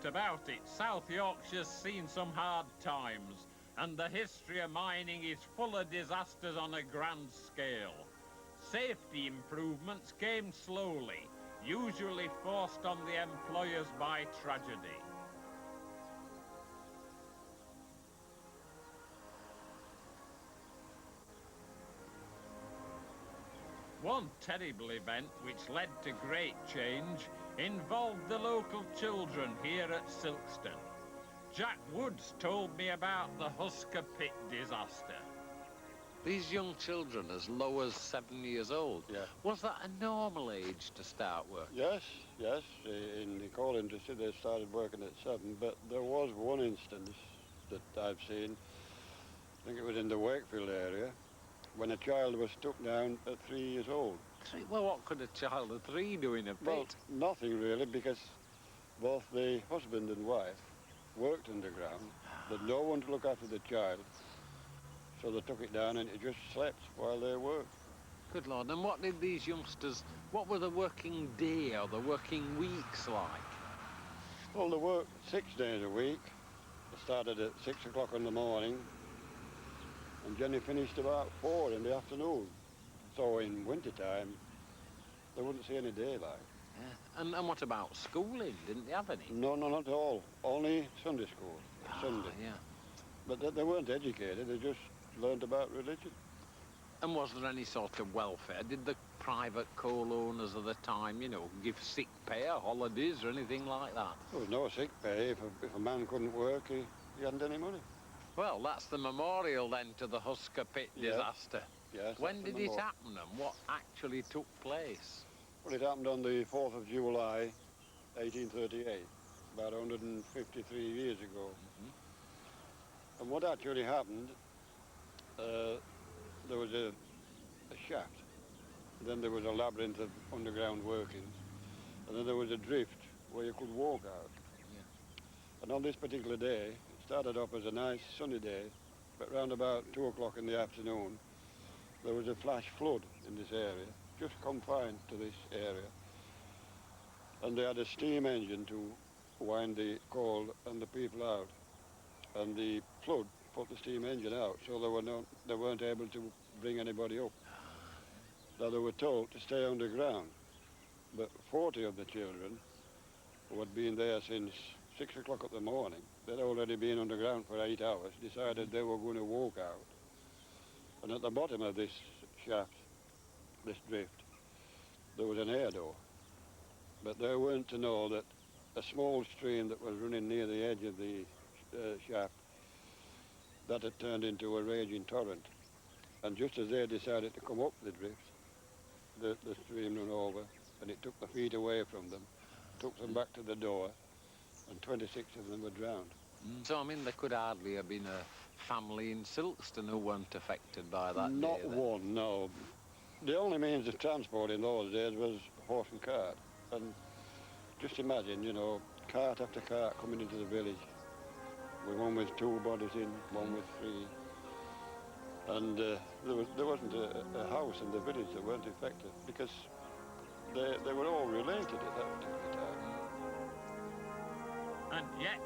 about it. South Yorkshire's seen some hard times, and the history of mining is full of disasters on a grand scale. Safety improvements came slowly, usually forced on the employers by tragedy. One terrible event which led to great change involved the local children here at Silkstone. Jack Woods told me about the Huskar pit disaster. These young children as low as 7 years old, Yeah. was that a normal age to start work? Yes. In the coal industry they started working at 7, but there was one instance that I've seen, I think it was in the Wakefield area, when a child was took down at 3 years old. Well, what could a child of 3 do in a pit? Well, nothing really, because both the husband and wife worked underground, but no one to look after the child, so they took it down and it just slept while they worked. Good Lord, and what did these youngsters, what were the working day or the working weeks like? Well, they worked 6 days a week. They started at 6 o'clock in the morning, and Jenny finished about 4 in the afternoon. So in winter time, they wouldn't see any daylight. Yeah. And what about schooling? Didn't they have any? No, not at all. Only Sunday school, Sunday. Yeah. But they weren't educated, they just learned about religion. And was there any sort of welfare? Did the private coal owners of the time, you know, give sick pay or holidays or anything like that? There was no sick pay. If a man couldn't work, he hadn't any money. Well, that's the memorial then to the Huskar pit disaster. Yes. When did it happen and what actually took place? Well, it happened on the 4th of July, 1838, about 153 years ago. Mm-hmm. And what actually happened, there was a shaft, then there was a labyrinth of underground workings, and then there was a drift where you could walk out. Yeah. And on this particular day, it started off as a nice sunny day, but round about 2 o'clock in the afternoon, there was a flash flood in this area, just confined to this area. And they had a steam engine to wind the coal and the people out. And the flood put the steam engine out, so they weren't able to bring anybody up. Now they were told to stay underground, but 40 of the children, who had been there since 6 o'clock in the morning, they'd already been underground for 8 hours, decided they were going to walk out. And at the bottom of this shaft, this drift, there was an air door. But they weren't to know that a small stream that was running near the edge of the shaft, that had turned into a raging torrent. And just as they decided to come up the drift, the stream ran over, and it took the feet away from them, took them back to the door, and 26 of them were drowned. So, I mean, there could hardly have been a family in Silkstone who weren't affected by that Not day, then. one, no. The only means of transport in those days was horse and cart. And just imagine, you know, cart after cart coming into the village, with one with 2 bodies in, one with 3. And there wasn't a house in the village that weren't affected, because they were all related at that particular time. And yet